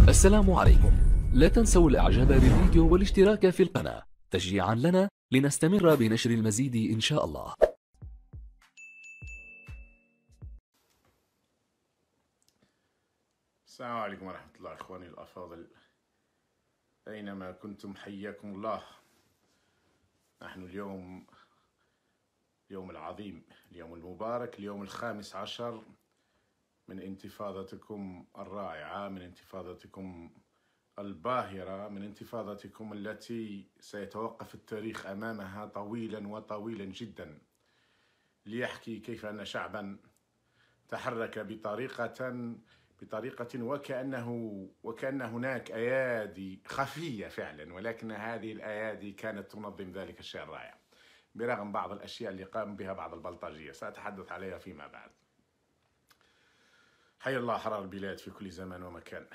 السلام عليكم. لا تنسوا الاعجاب بالفيديو والاشتراك في القناة تشجيعا لنا لنستمر بنشر المزيد ان شاء الله. السلام عليكم ورحمة الله إخواني الأفاضل، أينما كنتم حياكم الله. نحن اليوم العظيم، اليوم المبارك، اليوم 15 من انتفاضتكم الرائعة، من انتفاضتكم الباهرة، من انتفاضتكم التي سيتوقف التاريخ أمامها طويلا وطويلا جدا، ليحكي كيف أن شعبا تحرك بطريقة وكأن هناك أيادي خفية فعلا، ولكن هذه الأيادي كانت تنظم ذلك الشيء الرائع برغم بعض الأشياء اللي قام بها بعض البلطجية سأتحدث عليها فيما بعد. حي الله أحرار البلاد في كل زمان ومكان،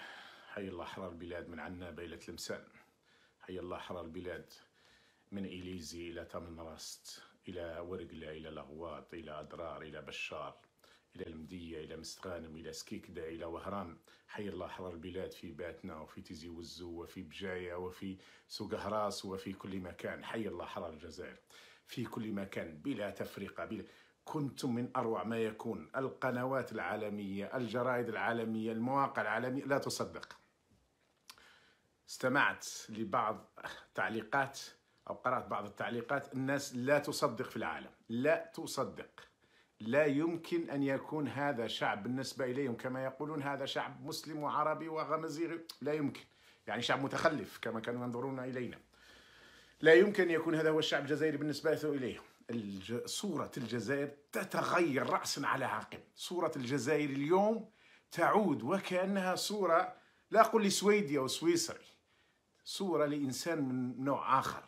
حي الله أحرار البلاد من عنابة إلى تلمسان، حي الله أحرار البلاد من إليزي إلى تامنراست إلى ورقلة إلى لغواط إلى أدرار إلى بشار إلى المدية إلى مستغانم إلى سكيكدة إلى وهران. حي الله أحرار البلاد في باتنا وفي تيزي وزو وفي بجاية وفي سوق هراس وفي كل مكان. حي الله أحرار الجزائر في كل مكان بلا تفرقة. كنتم من أروع ما يكون. القنوات العالمية، الجرائد العالمية، المواقع العالمية لا تصدق. استمعت لبعض تعليقات أو قرأت بعض التعليقات، الناس لا تصدق في العالم، لا تصدق. لا يمكن أن يكون هذا شعب بالنسبة إليهم كما يقولون هذا شعب مسلم وعربي وغمزيغي، لا يمكن، يعني شعب متخلف كما كانوا ينظرون إلينا. لا يمكن أن يكون هذا هو الشعب الجزائري بالنسبة إليهم. صورة الجزائر تتغير رأسا على عقب. صورة الجزائر اليوم تعود وكأنها صورة، لا أقول لي سويدي أو سويسري، صورة لإنسان من نوع آخر.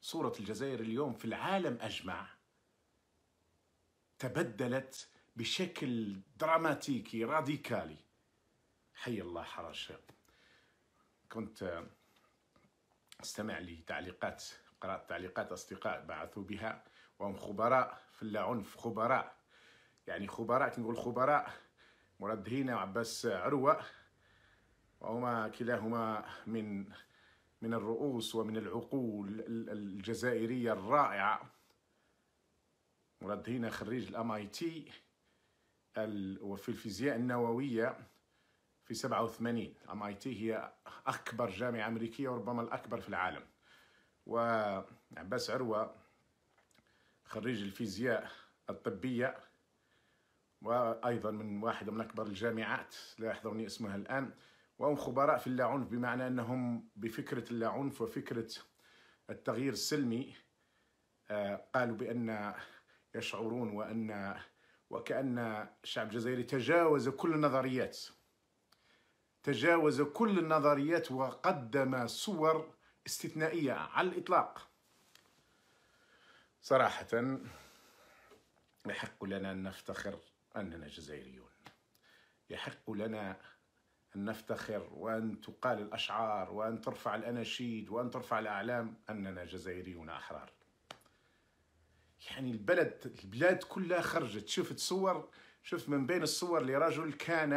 صورة الجزائر اليوم في العالم أجمع تبدلت بشكل دراماتيكي راديكالي. حي الله أحرار الشعب. كنت استمع لتعليقات، قرأت تعليقات أصدقاء بعثوا بها وهم خبراء في اللاعنف، خبراء يعني خبراء، كنقول خبراء مراد هينا وعباس عروة، وهما كلاهما من الرؤوس ومن العقول الجزائرية الرائعة. مراد هينا خريج الMIT وفي الفيزياء النووية في 87. MIT هي أكبر جامعة أمريكية وربما الأكبر في العالم. وعباس عروة خريج الفيزياء الطبية وأيضا من واحدة من أكبر الجامعات لا يحضرني اسمها الآن، وهم خبراء في اللاعنف، بمعنى أنهم بفكرة اللاعنف وفكرة التغيير السلمي قالوا بأن يشعرون وكأن الشعب الجزائري تجاوز كل النظريات وقدم صور استثنائية على الإطلاق. صراحة يحق لنا أن نفتخر أننا جزائريون، يحق لنا أن نفتخر وأن تقال الأشعار وأن ترفع الأناشيد وأن ترفع الأعلام أننا جزائريون أحرار. يعني البلاد كلها خرجت. شفت صور، شفت من بين الصور لرجل كان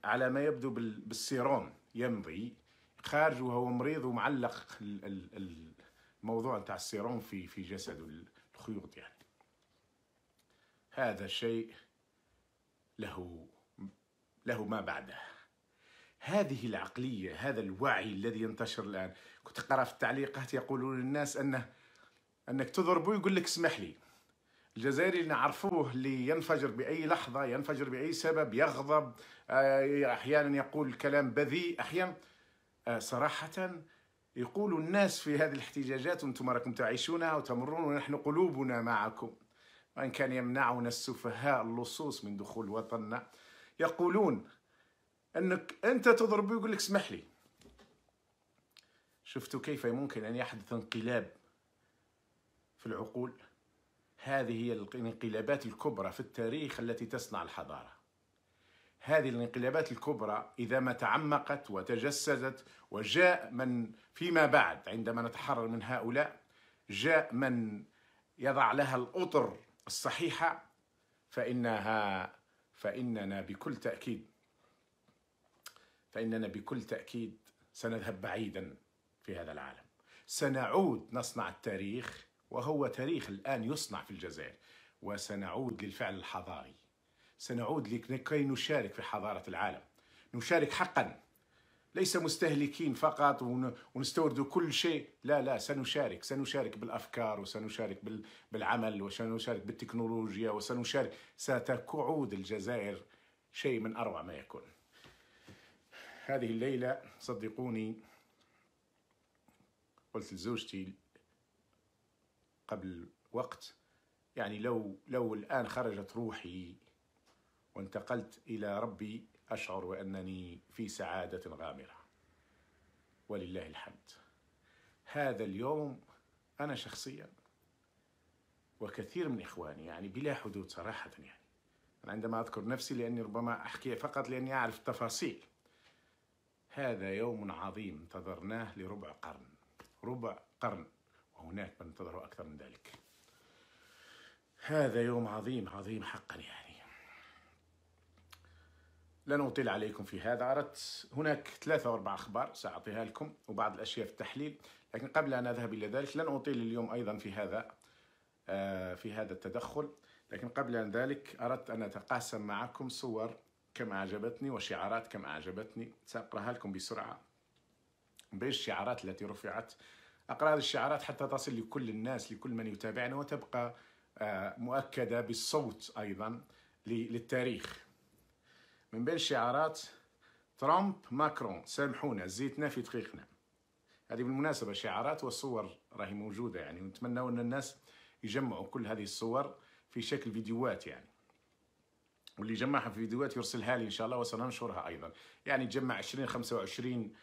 على ما يبدو بالسيروم يمضي خارج وهو مريض ومعلق الموضوع نتاع السيروم في جسده، الخيوط. يعني هذا شيء له ما بعده. هذه العقلية، هذا الوعي الذي ينتشر الآن. كنت أقرأ في التعليقات يقولون للناس أنك تضربه يقول لك اسمح لي. الجزائري اللي نعرفوه اللي ينفجر بأي لحظة، ينفجر بأي سبب، يغضب، أحيانا يقول كلام بذيء، أحيانا صراحة يقول الناس في هذه الاحتجاجات أنتم راكم تعيشونها وتمرون ونحن قلوبنا معكم، وإن كان يمنعنا السفهاء اللصوص من دخول وطننا. يقولون أنك أنت تضرب ويقول لك اسمح لي. شفتوا كيف ممكن أن يحدث انقلاب في العقول؟ هذه هي الانقلابات الكبرى في التاريخ التي تصنع الحضارة. هذه الانقلابات الكبرى إذا ما تعمقت وتجسدت وجاء من فيما بعد عندما نتحرر من هؤلاء، جاء من يضع لها الأطر الصحيحة، فإننا بكل تأكيد فإننا بكل تأكيد سنذهب بعيدا في هذا العالم. سنعود نصنع التاريخ، وهو تاريخ الآن يصنع في الجزائر، وسنعود للفعل الحضاري. سنعود لكي نشارك في حضارة العالم، نشارك حقا، ليس مستهلكين فقط ونستورد كل شيء. لا لا، سنشارك بالأفكار، وسنشارك بالعمل، وسنشارك بالتكنولوجيا، ستعود الجزائر شيء من أروع ما يكون. هذه الليلة صدقوني قلت لزوجتي قبل وقت، يعني لو الآن خرجت روحي وانتقلت إلى ربي أشعر وأنني في سعادة غامرة، ولله الحمد. هذا اليوم أنا شخصيا وكثير من إخواني، يعني بلا حدود صراحة، يعني أنا عندما أذكر نفسي لأني ربما أحكي فقط لأني أعرف التفاصيل، هذا يوم عظيم انتظرناه لربع قرن، وهناك من انتظروا أكثر من ذلك. هذا يوم عظيم عظيم حقا. يعني لن أطيل عليكم في هذا. أردت هناك 3 أو 4 أخبار سأعطيها لكم، وبعض الأشياء في التحليل، لكن قبل أن أذهب إلى ذلك لن أطيل اليوم أيضا في هذا التدخل. لكن قبل أن ذلك أردت أن أتقاسم معكم صور كم أعجبتني وشعارات كم أعجبتني. سأقرأها لكم بسرعة بين الشعارات التي رفعت. أقرأ هذه الشعارات حتى تصل لكل الناس، لكل من يتابعنا، وتبقى مؤكدة بالصوت أيضا للتاريخ. من بين الشعارات: ترامب ماكرون سامحونا، زيتنا في دقيقنا. هذه بالمناسبة شعارات والصور راهي موجودة، يعني نتمنى أن الناس يجمعوا كل هذه الصور في شكل فيديوهات، يعني واللي جمعها في فيديوهات يرسلها لي إن شاء الله وسننشرها أيضا. يعني تجمع 20-25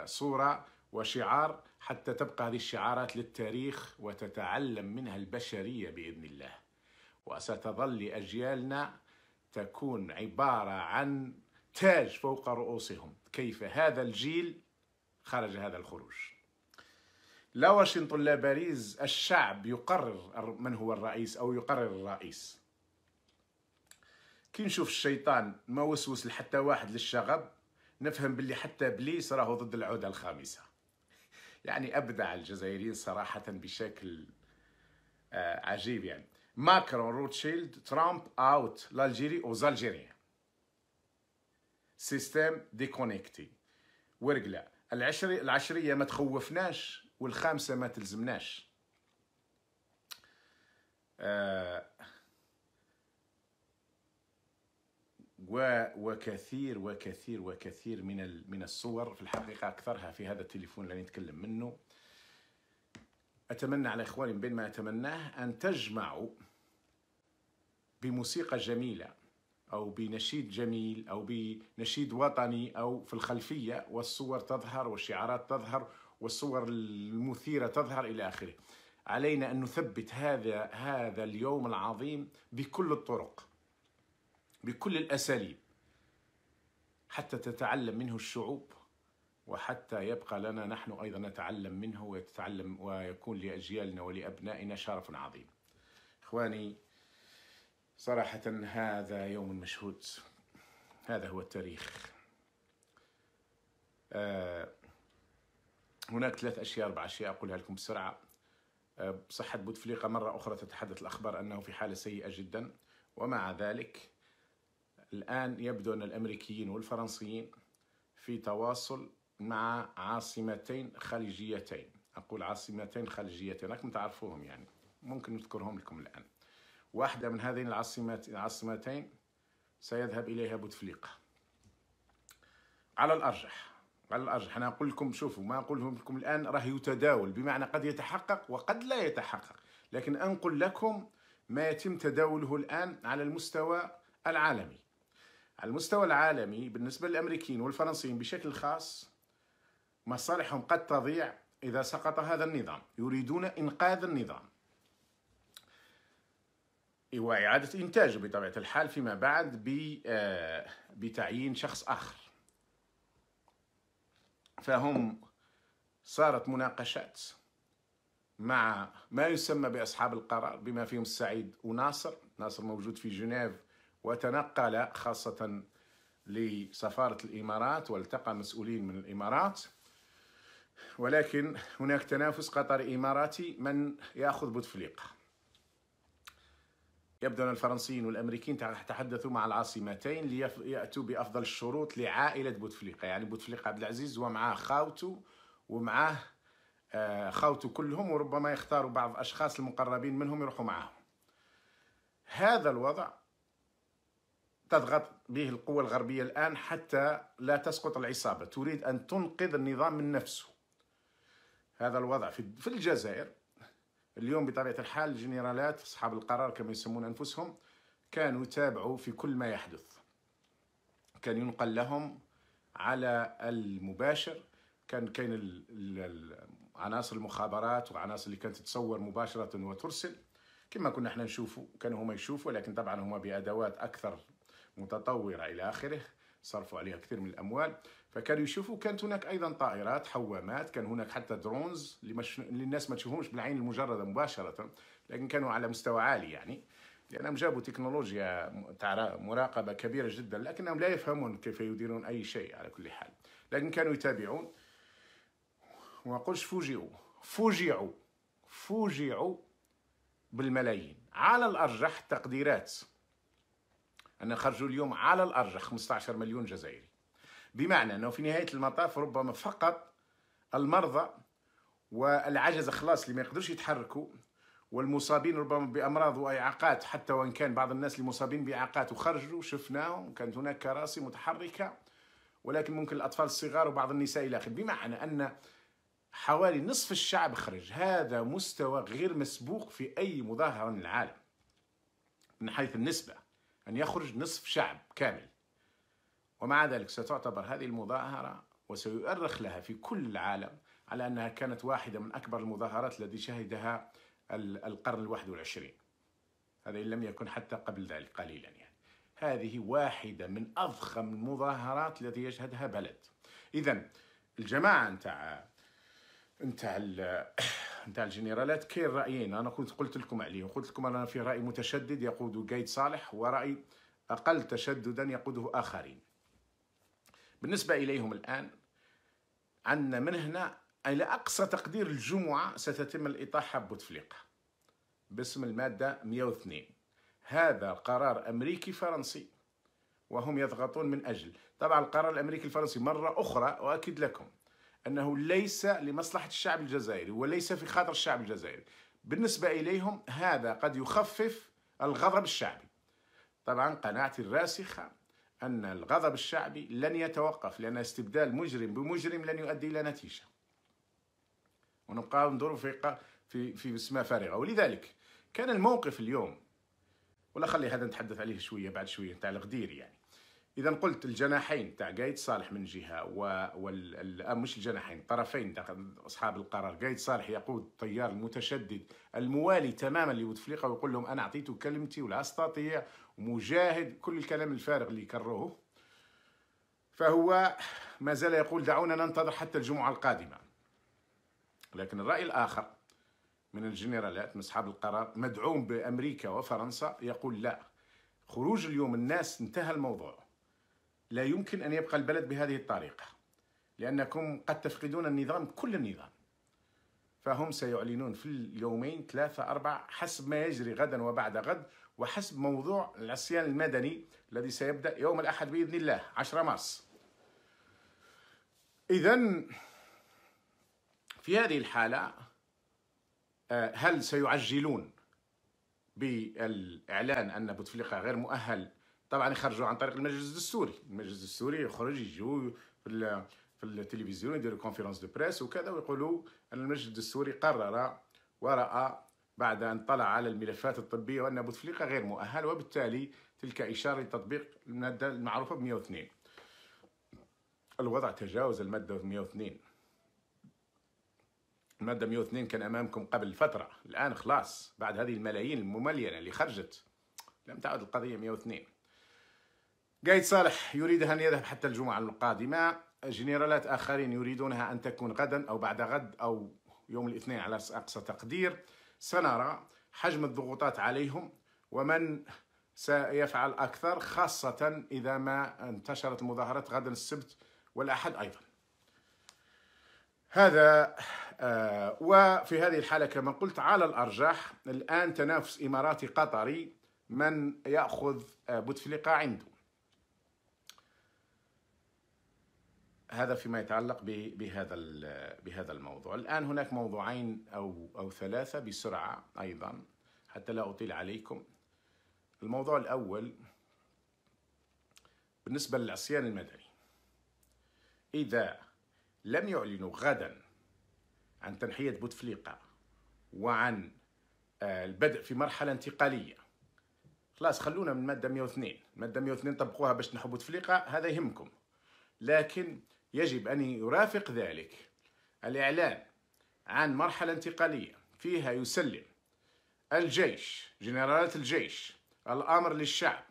صورة وشعار حتى تبقى هذه الشعارات للتاريخ وتتعلم منها البشرية بإذن الله، وستظل لأجيالنا تكون عبارة عن تاج فوق رؤوسهم. كيف هذا الجيل خرج هذا الخروج. لا واشنطن لا باريس، الشعب يقرر من هو الرئيس أو يقرر الرئيس. كي نشوف الشيطان ما وسوس لحتى واحد للشغب، نفهم باللي حتى إبليس راهو ضد العودة الخامسة. يعني أبدع الجزائريين صراحة بشكل عجيب. يعني ماكرون روتشيلد ترامب اوت l'Algérie aux Algériens سيستم ديكونيكتي. ورقلة العشرية ما تخوفناش والخامسة ما تلزمناش. وكثير وكثير وكثير من الصور، في الحقيقة أكثرها في هذا التليفون اللي نتكلم منه. أتمنى على إخواني من بين ما أتمناه أن تجمعوا بموسيقى جميلة أو بنشيد جميل أو بنشيد وطني أو في الخلفية، والصور تظهر والشعارات تظهر والصور المثيرة تظهر إلى آخره. علينا أن نثبت هذا اليوم العظيم بكل الطرق، بكل الأساليب، حتى تتعلم منه الشعوب، وحتى يبقى لنا نحن أيضا نتعلم منه ويكون لأجيالنا ولأبنائنا شرف عظيم. إخواني صراحة هذا يوم مشهود، هذا هو التاريخ. هناك 3 أشياء 4 أشياء أقولها لكم بسرعة. بصحة بوتفليقة مرة أخرى تتحدث الأخبار أنه في حالة سيئة جدا، ومع ذلك الآن يبدو أن الأمريكيين والفرنسيين في تواصل مع عاصمتين خليجيتين. أقول عاصمتين خليجيتين لكم تعرفوهم، يعني ممكن نذكرهم لكم الآن. واحدة من هذين العاصمتين سيذهب إليها بوتفليقة على الأرجح. أنا أقول لكم شوفوا، ما أقوله لكم الآن راه يتداول، بمعنى قد يتحقق وقد لا يتحقق، لكن أنقل لكم ما يتم تداوله الآن على المستوى العالمي. على المستوى العالمي بالنسبة للأمريكيين والفرنسيين بشكل خاص، مصالحهم قد تضيع إذا سقط هذا النظام. يريدون إنقاذ النظام وإعادة إنتاجه بطبيعة الحال فيما بعد بتعيين شخص آخر. فهم صارت مناقشات مع ما يسمى بأصحاب القرار، بما فيهم السعيد وناصر. ناصر موجود في جنيف وتنقل خاصة لسفارة الإمارات والتقى مسؤولين من الإمارات، ولكن هناك تنافس قطري إماراتي من يأخذ بوتفليقة. يبدو أن الفرنسيين والأمريكيين تحدثوا مع العاصمتين ليأتوا بأفضل الشروط لعائلة بوتفليقة، يعني بوتفليقة عبد العزيز ومعاه خاوته ومعاه خاوته كلهم، وربما يختاروا بعض الأشخاص المقربين منهم يروحوا معهم. هذا الوضع تضغط به القوى الغربية الآن حتى لا تسقط العصابة، تريد أن تنقذ النظام من نفسه. هذا الوضع في الجزائر اليوم بطبيعة الحال. الجنرالات أصحاب القرار كما يسمون أنفسهم كانوا يتابعوا في كل ما يحدث، كان ينقل لهم على المباشر. كاين عناصر المخابرات وعناصر اللي كانت تتصور مباشرة وترسل كما كنا احنا نشوفوا، كانوا هما يشوفوا، لكن طبعا هما بأدوات أكثر متطورة إلى آخره، صرفوا عليها كثير من الأموال، فكانوا يشوفوا. كانت هناك أيضا طائرات حوامات، كان هناك حتى درونز اللي الناس ما تشوفهمش بالعين المجردة مباشرة، لكن كانوا على مستوى عالي، يعني لأنهم جابوا تكنولوجيا مراقبة كبيرة جدا، لكنهم لا يفهمون كيف يديرون أي شيء على كل حال، لكن كانوا يتابعون. وما أقولش فوجعوا بالملايين. على الأرجح تقديرات أن خرجوا اليوم على الأرجح 15 مليون جزائري، بمعنى أنه في نهاية المطاف ربما فقط المرضى والعجز خلاص اللي ما يقدرش يتحركوا، والمصابين ربما بأمراض وإعاقات، حتى وإن كان بعض الناس المصابين بإعاقات وخرجوا شفناهم، كانت هناك كراسي متحركة، ولكن ممكن الأطفال الصغار وبعض النساء إلى آخره، بمعنى أن حوالي نصف الشعب خرج. هذا مستوى غير مسبوق في أي مظاهرة من العالم من حيث النسبة، أن يخرج نصف شعب كامل. ومع ذلك ستعتبر هذه المظاهرة وسيؤرخ لها في كل العالم على أنها كانت واحدة من أكبر المظاهرات التي شهدها القرن ال21، هذا إن لم يكن حتى قبل ذلك قليلا. يعني هذه واحدة من أضخم المظاهرات التي يشهدها بلد. إذن الجماعة نتاع الجنرالات كاين رأيين، أنا كنت قلت لكم عليه، وقلت لكم أنا في رأي متشدد يقوده قايد صالح، ورأي أقل تشددا يقوده آخرين. بالنسبة إليهم الآن عندنا من هنا إلى أقصى تقدير الجمعة ستتم الإطاحة ببوتفليقة باسم المادة 102. هذا قرار أمريكي فرنسي وهم يضغطون من أجل. طبعا القرار الأمريكي الفرنسي مرة أخرى أؤكد لكم أنه ليس لمصلحة الشعب الجزائري وليس في خاطر الشعب الجزائري. بالنسبة إليهم هذا قد يخفف الغضب الشعبي. طبعا قناعتي الراسخة أن الغضب الشعبي لن يتوقف، لأن استبدال مجرم بمجرم لن يؤدي إلى نتيجة، ونبقى ندور في اسماء فارغة. ولذلك كان الموقف اليوم، ولا خلي هذا نتحدث عليه شوية بعد شوية تاع الغدير. يعني إذا قلت الجناحين تاع قايد صالح من جهة مش الجناحين، الطرفين أصحاب القرار. قايد صالح يقود التيار المتشدد الموالي تماما لبوتفليقة ويقول لهم أنا أعطيت كلمتي ولا أستطيع، ومجاهد، كل الكلام الفارغ اللي يكرروه. فهو ما زال يقول دعونا ننتظر حتى الجمعة القادمة. لكن الرأي الآخر من الجنرالات من أصحاب القرار مدعوم بأمريكا وفرنسا يقول لا، خروج اليوم الناس انتهى الموضوع، لا يمكن أن يبقى البلد بهذه الطريقة، لأنكم قد تفقدون النظام، كل النظام. فهم سيعلنون في اليومين 3 4 حسب ما يجري غدا وبعد غد، وحسب موضوع العصيان المدني الذي سيبدأ يوم الأحد بإذن الله 10 مارس. إذن في هذه الحالة هل سيعجلون بالإعلان أن بوتفليقة غير مؤهل؟ طبعا يخرجوا عن طريق المجلس الدستوري. المجلس الدستوري يخرج، يجوا في التلفزيون يديروا كونفيرنس دو بريس وكذا، ويقولوا أن المجلس الدستوري قرر ورأى بعد أن طلع على الملفات الطبية وأن بوتفليقة غير مؤهل، وبالتالي تلك إشارة لتطبيق المادة المعروفة ب 102. الوضع تجاوز المادة 102. المادة 102 كان أمامكم قبل فترة، الآن خلاص بعد هذه الملايين المملينة اللي خرجت لم تعد القضية 102. قايد صالح يريدها أن يذهب حتى الجمعة القادمة، جنرالات آخرين يريدونها أن تكون غدا أو بعد غد أو يوم الاثنين على أقصى تقدير. سنرى حجم الضغوطات عليهم ومن سيفعل أكثر، خاصة إذا ما انتشرت المظاهرات غدا السبت والأحد أيضا. هذا وفي هذه الحالة كما قلت على الأرجح الآن تنافس إماراتي قطري من يأخذ بوتفليقة عنده. هذا فيما يتعلق بهذا الموضوع. الآن هناك موضوعين أو ثلاثة بسرعة أيضا حتى لا أطيل عليكم. الموضوع الأول بالنسبة للعصيان المدني، إذا لم يعلنوا غدا عن تنحية بوتفليقة وعن البدء في مرحلة انتقالية، خلاص خلونا من المادة 102. المادة 102 طبقوها باش تنحوا بوتفليقة، هذا يهمكم، لكن يجب أن يرافق ذلك الإعلان عن مرحلة انتقالية فيها يسلم الجيش، جنرالات الجيش، الأمر للشعب،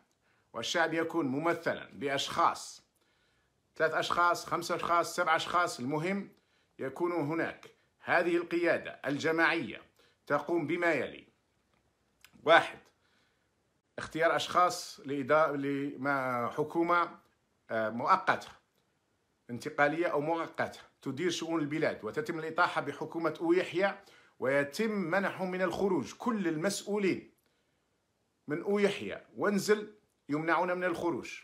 والشعب يكون ممثلا بأشخاص، 3 أشخاص، 5 أشخاص، 7 أشخاص، المهم يكون هناك هذه القيادة الجماعية تقوم بما يلي: 1. اختيار أشخاص لحكومة مؤقتة انتقالية أو مؤقتة تدير شؤون البلاد، وتتم الإطاحة بحكومة أويحيى، ويتم منعهم من الخروج. كل المسؤولين من أويحيى وانزل يمنعون من الخروج،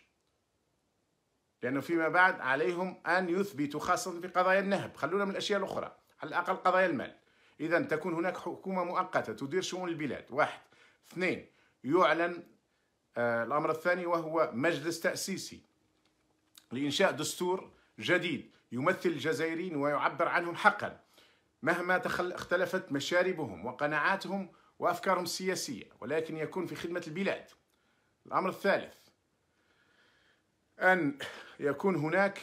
لأنه فيما بعد عليهم أن يثبتوا، خاصة في قضايا النهب، خلونا من الأشياء الأخرى، على الأقل قضايا المال. إذن تكون هناك حكومة مؤقتة تدير شؤون البلاد، 1. 2. يعلن الأمر الثاني وهو مجلس تأسيسي لإنشاء دستور جديد يمثل الجزائريين ويعبر عنهم حقا مهما اختلفت مشاربهم وقناعاتهم وأفكارهم السياسية، ولكن يكون في خدمة البلاد. الأمر الثالث أن يكون هناك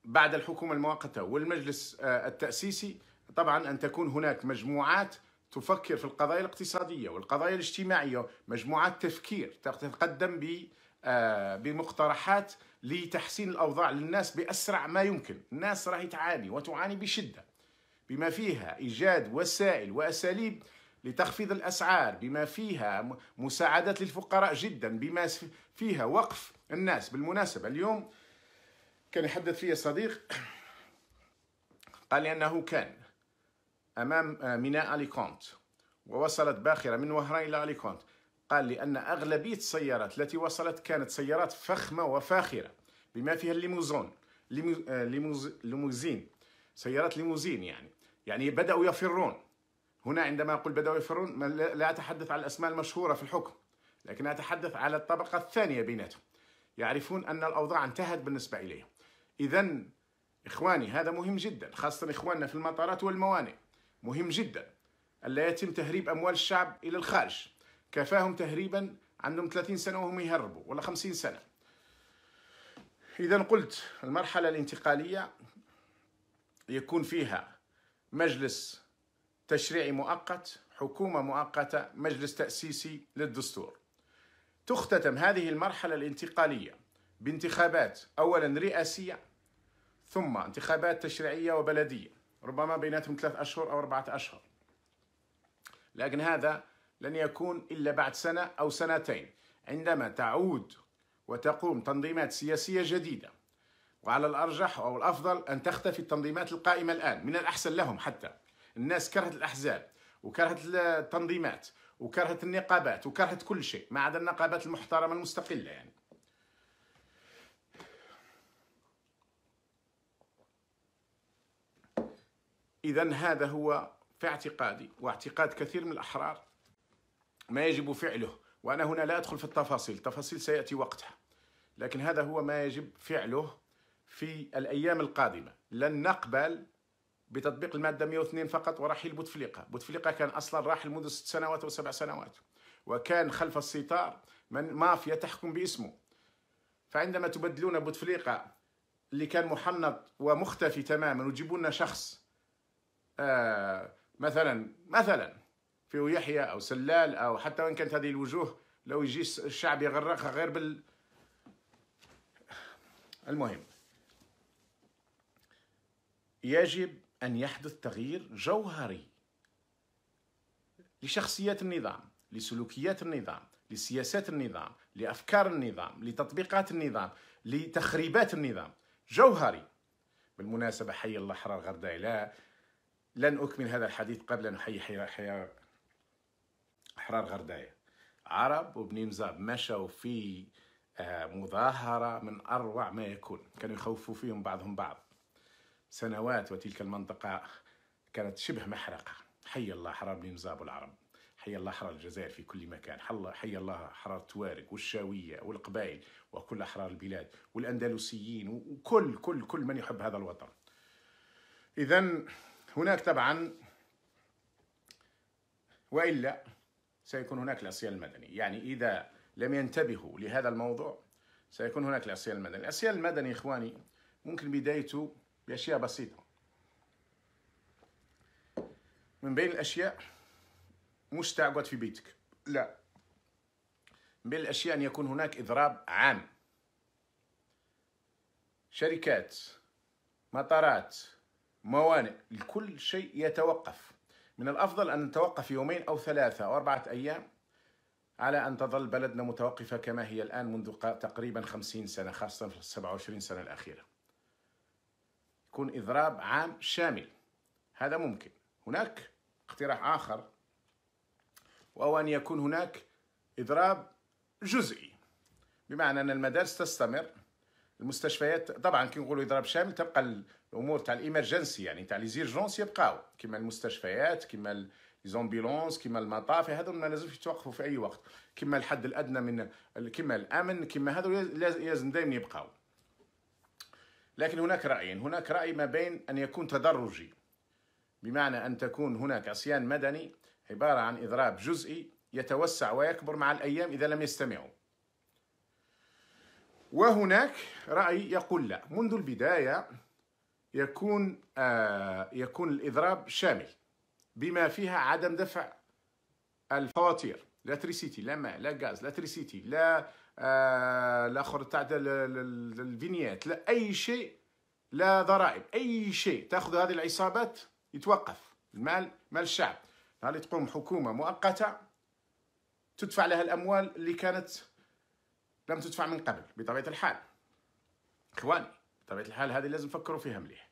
بعد الحكومة المؤقتة والمجلس التأسيسي طبعا أن تكون هناك مجموعات تفكر في القضايا الاقتصادية والقضايا الاجتماعية، مجموعات تفكير تتقدم بمقترحات لتحسين الأوضاع للناس بأسرع ما يمكن. الناس راح تعاني وتعاني بشدة، بما فيها إيجاد وسائل وأساليب لتخفيض الأسعار، بما فيها مساعدات للفقراء جدا، بما فيها وقف الناس. بالمناسبة اليوم كان يحدث لي صديق قال لي أنه كان أمام ميناء أليكونت ووصلت باخرة من وهران إلى أليكونت، قال لي أن أغلبية السيارات التي وصلت كانت سيارات فخمة وفاخرة بما فيها الليموزين، سيارات ليموزين. يعني بدأوا يفرون. هنا عندما أقول بدأوا يفرون لا أتحدث على الأسماء المشهورة في الحكم، لكن أتحدث على الطبقة الثانية بيناتهم، يعرفون أن الأوضاع انتهت بالنسبة إليهم. إذن إخواني هذا مهم جدا، خاصة إخواننا في المطارات والموانئ، مهم جدا ألا يتم تهريب أموال الشعب إلى الخارج. كفاهم تهريبا، عندهم 30 سنة وهم يهربوا ولا 50 سنة. إذن قلت المرحلة الانتقالية يكون فيها مجلس تشريعي مؤقت، حكومة مؤقتة، مجلس تأسيسي للدستور. تختتم هذه المرحلة الانتقالية بانتخابات أولا رئاسية، ثم انتخابات تشريعية وبلدية، ربما بيناتهم 3 أشهر أو 4 أشهر، لكن هذا لن يكون إلا بعد 1 أو 2 عندما تعود وتقوم تنظيمات سياسية جديدة. وعلى الأرجح أو الأفضل أن تختفي التنظيمات القائمة الآن، من الأحسن لهم. حتى الناس كرهت الأحزاب وكرهت التنظيمات وكرهت النقابات وكرهت كل شيء ما عدا النقابات المحترمة المستقلة. إذن هذا هو في اعتقادي واعتقاد كثير من الأحرار ما يجب فعله، وأنا هنا لا أدخل في التفاصيل سيأتي وقتها، لكن هذا هو ما يجب فعله في الأيام القادمة. لن نقبل بتطبيق المادة 102 فقط ورحيل بوتفليقة. بوتفليقة كان أصلا راحل منذ 6 سنوات و7 سنوات، وكان خلف الستار من مافيا تحكم باسمه. فعندما تبدلون بوتفليقة اللي كان محنط ومختفي تماما وتجيبوا لنا شخص مثلا في يحيى أو سلال أو حتى وإن كانت هذه الوجوه لو يجي الشعب يغرقها غير المهم يجب أن يحدث تغيير جوهري لشخصية النظام، لسلوكيات النظام، لسياسات النظام، لأفكار النظام، لتطبيقات النظام، لتخريبات النظام، جوهري. بالمناسبة حي الله حرار غرداي، لن أكمل هذا الحديث قبل أن أحيي حرار غرداي. عرب وبني مزاب مشوا في مظاهرة من أروع ما يكون، كانوا يخوفوا فيهم بعضهم بعض سنوات، وتلك المنطقة كانت شبه محرقة. حي الله حرار بني مزاب والعرب، حي الله حرار الجزائر في كل مكان، حي الله حرار توارق والشاوية والقبائل وكل أحرار البلاد والأندلسيين وكل كل من يحب هذا الوطن. إذن هناك طبعا، وإلا سيكون هناك العصيان المدني. يعني إذا لم ينتبهوا لهذا الموضوع سيكون هناك العصيان المدني. العصيان المدني إخواني ممكن بدايته بأشياء بسيطة. من بين الأشياء مش تقعد في بيتك، لا، من بين الأشياء أن يكون هناك إضراب عام. شركات، مطارات، موانئ، كل شيء يتوقف. من الأفضل أن نتوقف يومين أو 3 أو 4 أيام، على أن تظل بلدنا متوقفة كما هي الآن منذ تقريبا 50 سنة، خاصة في 27 سنة الأخيرة. يكون إضراب عام شامل، هذا ممكن. هناك اقتراح آخر، وهو أن يكون هناك إضراب جزئي، بمعنى أن المدارس تستمر، المستشفيات طبعا كي نقولوا إضراب شامل تبقى الأمور تاع الإيمرجنسي، يعني تاع لي زيرجونس يبقاو، كما المستشفيات، كما لي زومبيلونس، كما المطافي، هذول ما لازمش يتوقفوا في أي وقت، كما الحد الأدنى من كما الأمن، كما هذول لازم دائما يبقاو. لكن هناك رأيين، هناك رأي ما بين أن يكون تدرجي، بمعنى أن تكون هناك عصيان مدني عبارة عن إضراب جزئي يتوسع ويكبر مع الأيام إذا لم يستمعوا. وهناك رأي يقول لا، منذ البداية يكون الإضراب شامل، بما فيها عدم دفع الفواتير، لا تريسيتي، لا ماء، لا غاز، لا تريسيتي، لا الآخر تاع الفينيات، لا أي شيء، لا ضرائب، أي شيء تأخذ هذه العصابات يتوقف. المال مال الشعب، نهار تقوم حكومة مؤقتة تدفع لها الأموال اللي كانت لم تدفع من قبل. بطبيعة الحال إخواني، بطبيعة الحال هذه لازم نفكروا فيها مليح.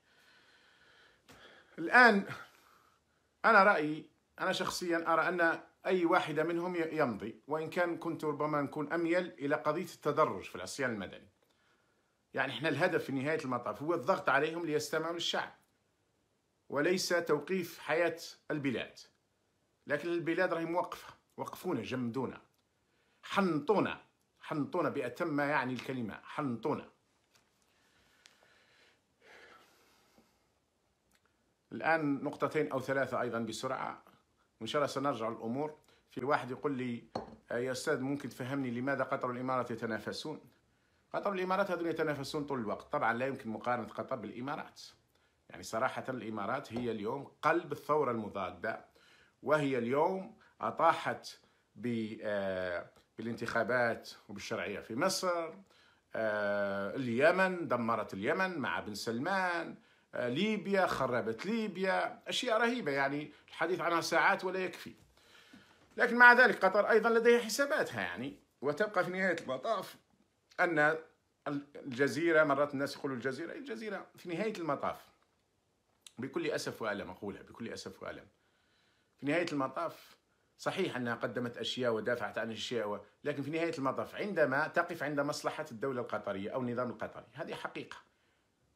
الآن أنا شخصيا أرى أن أي واحدة منهم يمضي، وإن كنت ربما نكون أميل إلى قضية التدرج في العصيان المدني. يعني إحنا الهدف في نهاية المطاف هو الضغط عليهم ليستمعوا للشعب، وليس توقيف حياة البلاد. لكن البلاد راهي موقفة، وقفونا، جمدونا، حنطونا بأتم ما يعني الكلمة، حنطونا. الآن نقطتين أو 3 أيضا بسرعة، وإن شاء الله سنرجع الأمور. في واحد يقول لي يا أستاذ ممكن تفهمني لماذا قطر والإمارات يتنافسون؟ قطر والإمارات هذول يتنافسون طول الوقت. طبعا لا يمكن مقارنة قطر بالإمارات، يعني صراحة الإمارات هي اليوم قلب الثورة المضادة، وهي اليوم أطاحت بالانتخابات وبالشرعية في مصر. اليمن دمرت اليمن مع بن سلمان، ليبيا خربت ليبيا، أشياء رهيبة يعني الحديث عنها ساعات ولا يكفي. لكن مع ذلك قطر أيضا لديها حساباتها يعني، وتبقى في نهاية المطاف أن الجزيرة، مرات الناس يقولوا الجزيرة في نهاية المطاف، بكل أسف وألم أقولها، بكل أسف وألم، في نهاية المطاف صحيح أنها قدمت أشياء ودافعت عن أشياء، لكن في نهاية المطاف عندما تقف عند مصلحة الدولة القطرية أو النظام القطري، هذه حقيقة.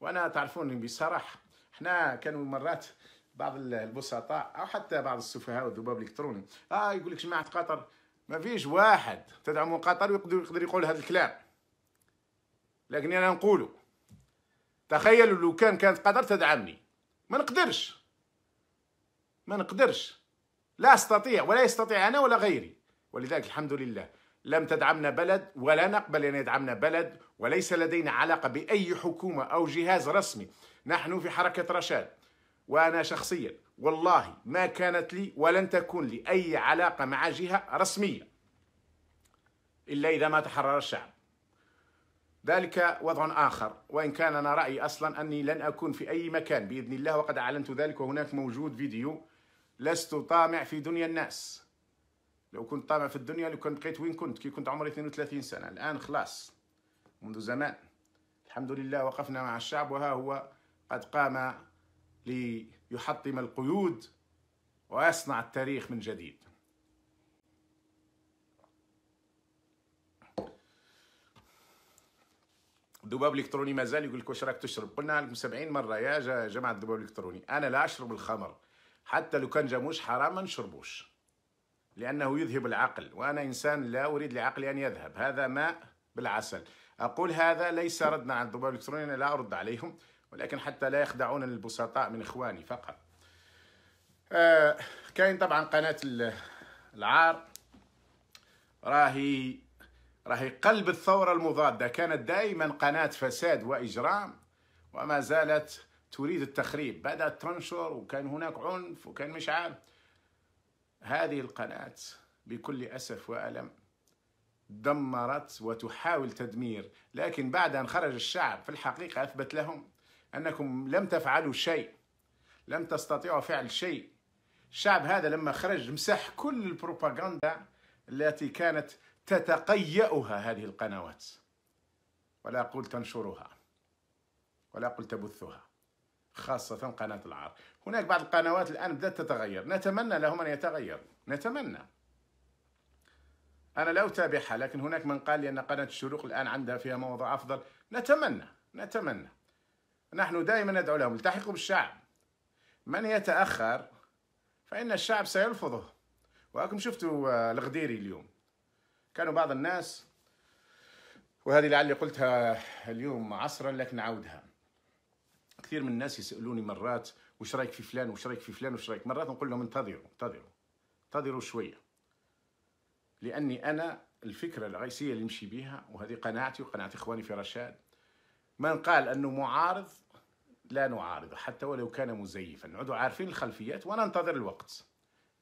وأنا تعرفون بصراحة إحنا كانوا مرات بعض البسطاء أو حتى بعض السفهاء والذباب الإلكتروني يقول لك جماعة قطر ما فيش واحد تدعم قطر ويقدر يقول هذا الكلام. لكن أنا نقوله، تخيلوا لو كانت قطر تدعمني، ما نقدرش، لا أستطيع ولا يستطيع أنا ولا غيري. ولذلك الحمد لله لم تدعمنا بلد ولا نقبل أن يدعمنا بلد، وليس لدينا علاقة بأي حكومة أو جهاز رسمي. نحن في حركة رشاد، وأنا شخصيا والله ما كانت لي ولن تكون لي أي علاقة مع جهة رسمية إلا إذا ما تحرر الشعب. ذلك وضع آخر، وإن كان أنا رأيي أصلا أني لن أكون في أي مكان بإذن الله، وقد أعلنت ذلك، وهناك موجود فيديو. لست طامع في دنيا الناس، لو كنت طامع في الدنيا، لو كنت بقيت وين كنت كي كنت عمري 32 سنة. الآن خلاص منذ زمان الحمد لله وقفنا مع الشعب، وها هو قد قام ليحطم القيود ويصنع التاريخ من جديد. الذباب الإلكتروني ما زال يقول لك واش راك تشرب؟ قلنا لكم 70 مرة يا جماعة الذباب الإلكتروني، أنا لا أشرب الخمر، حتى لو كان جاموش حرام ما نشربوش، لأنه يذهب العقل، وأنا إنسان لا أريد لعقلي أن يذهب، هذا ماء بالعسل. أقول هذا ليس ردنا عن الذباب الإلكتروني، أنا لا أرد عليهم، ولكن حتى لا يخدعون البسطاء من إخواني فقط. كاين طبعا قناة العار، راهي قلب الثورة المضادة، كانت دائما قناة فساد وإجرام، وما زالت تريد التخريب، بدأت تنشر وكان هناك عنف وكان مش عارف. هذه القناة بكل أسف وألم دمرت وتحاول تدمير، لكن بعد أن خرج الشعب في الحقيقة أثبت لهم أنكم لم تفعلوا شيء، لم تستطيعوا فعل شيء. الشعب هذا لما خرج مسح كل البروباغندا التي كانت تتقيأها هذه القنوات، ولا أقول تنشرها ولا أقول تبثها، خاصة قناة العار. هناك بعض القنوات الآن بدأت تتغير، نتمنى لهم أن يتغيروا، نتمنى. أنا لا أتابعها، لكن هناك من قال لي أن قناة الشروق الآن عندها فيها موضوع أفضل، نتمنى. نحن دائما ندعو لهم التحقوا بالشعب، من يتأخر فإن الشعب سيلفظه. وأكم شفتوا الغديري اليوم، كانوا بعض الناس، وهذه لعلي قلتها اليوم عصرا لكن نعودها، كثير من الناس يسألوني مرات وش رايك في فلان وش رايك في فلان وش رايك، مرات نقول لهم انتظروا شوية، لأني أنا الفكرة الرئيسية اللي نمشي بها، وهذه قناعتي وقناعة إخواني في رشاد، من قال أنه معارض لا نعارضه حتى ولو كان مزيفا، نعودوا عارفين الخلفيات وننتظر الوقت،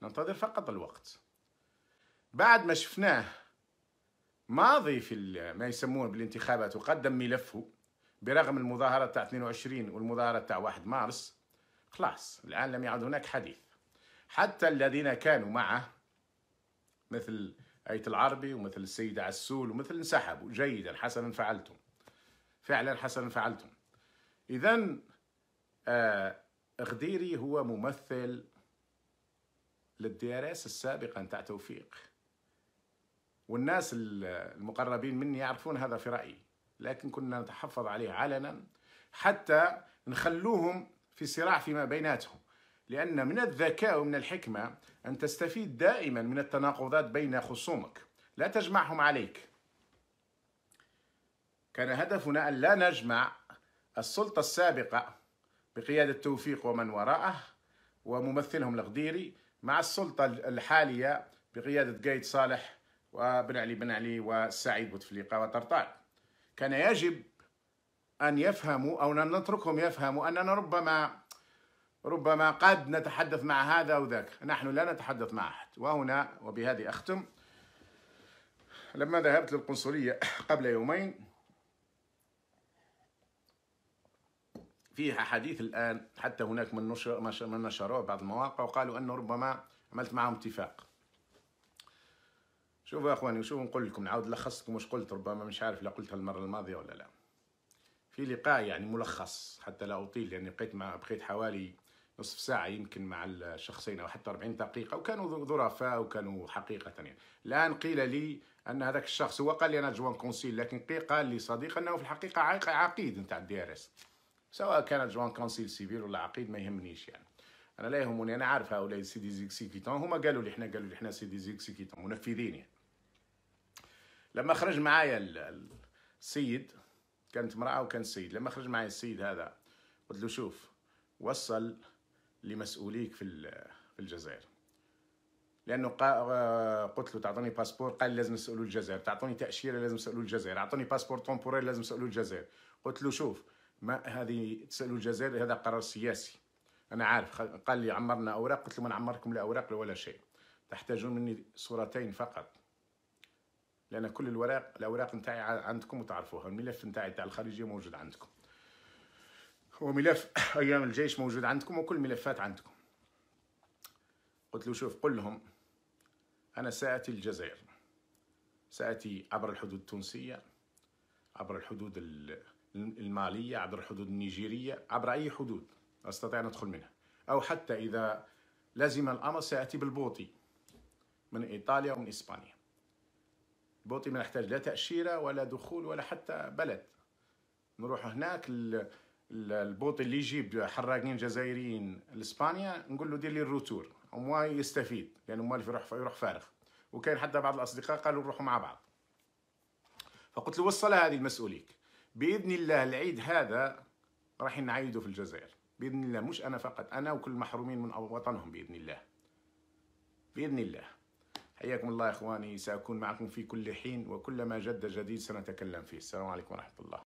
ننتظر فقط الوقت. بعد ما شفناه ماضي في ما يسمونه بالانتخابات وقدم ملفه برغم المظاهرة تاع 22 والمظاهرة تاع 1 مارس، خلاص الآن لم يعد هناك حديث. حتى الذين كانوا معه مثل آية العربي ومثل السيدة عسول ومثل انسحبوا. جيدا، حسنا فعلتم، فعلا حسنا فعلتم. إذن غديري هو ممثل للديارس السابقة تاع توفيق، والناس المقربين مني يعرفون هذا في رأيي، لكن كنا نتحفظ عليه علنا حتى نخلوهم في صراع فيما بيناتهم، لأن من الذكاء ومن الحكمة أن تستفيد دائما من التناقضات بين خصومك، لا تجمعهم عليك. كان هدفنا أن لا نجمع السلطة السابقة بقيادة توفيق ومن وراءه وممثلهم الغديري مع السلطة الحالية بقيادة قايد صالح وبن علي بن علي والسعيد بوتفليقة وطرطان. كان يجب أن يفهموا أو أن نتركهم يفهموا أننا ربما قد نتحدث مع هذا أو ذاك، نحن لا نتحدث مع أحد. وهنا وبهذه أختم، لما ذهبت للقنصلية قبل يومين فيها حديث الآن، حتى هناك من نشروه بعض المواقع وقالوا أنه ربما عملت معهم اتفاق. شوفوا يا أخواني، وشوفوا نقول لكم، نعاود نلخص لكم واش قلت، ربما مش عارف لا قلتها المرة الماضية ولا لا. في لقاء يعني ملخص حتى لا أطيل، لأني بقيت حوالي نصف ساعة يمكن مع الشخصين أو حتى 40 دقيقة، وكانوا ظرفاء وكانوا حقيقة يعني. الآن قيل لي أن هذاك الشخص هو قال لي أنا جوان كونسيل، لكن قال لي صديق أنه في الحقيقة عقيد نتاع الدي ار اس، سواء كان جوان كونسيل سيفيل ولا عقيد ما يهمنيش يعني. أنا لا يهمني، أنا عارف هؤلاء سي دي زيكسيكيتون، هما قالوا لي إحنا سي دي زيكسيكيتون منفذين يعني. لما خرج معايا السيد، كانت امرأة وكان السيد، لما خرج معايا السيد هذا قلت له شوف، وصل لمسؤوليك في الجزائر، لأنه قلت له تعطوني باسبور، قال لي لازم نسألوا الجزائر، تعطوني تأشيرة لازم نسألوا الجزائر، أعطوني باسبور تومبورير لازم نسألوا الجزائر. قلت له شوف، ما هذه تسألوا الجزائر، هذا قرار سياسي أنا عارف. قال لي عمرنا أوراق، قلت له ما نعمركم لا أوراق ولا شيء، تحتاجون مني صورتين فقط، لأن كل الأوراق نتاعي عندكم وتعرفوها، الملف نتاعي تاع الخارجية موجود عندكم، وملف أيام الجيش موجود عندكم، وكل الملفات عندكم. قلت له شوف، قل لهم أنا سآتي الجزائر، سآتي عبر الحدود التونسية، عبر الحدود المالية، عبر الحدود النيجيرية، عبر أي حدود أستطيع أن أدخل منها، أو حتى إذا لزم الأمر سآتي بالبوطي من إيطاليا ومن إسبانيا. البوطي ما يحتاج لا تأشيرة ولا دخول ولا حتى بلد. نروح هناك البوطي اللي يجيب حراقين جزائريين لإسبانيا نقول له دير لي الروتور، وما يستفيد لأنه مالف يروح فارغ. وكان حتى بعض الأصدقاء قالوا نروحوا مع بعض. فقلت له وصل هذه المسؤولية، بإذن الله العيد هذا راح نعيده في الجزائر بإذن الله، مش أنا فقط، أنا وكل المحرومين من وطنهم بإذن الله. بإذن الله. حياكم الله يا إخواني، سأكون معكم في كل حين، وكلما جد جديد سنتكلم فيه. السلام عليكم ورحمة الله.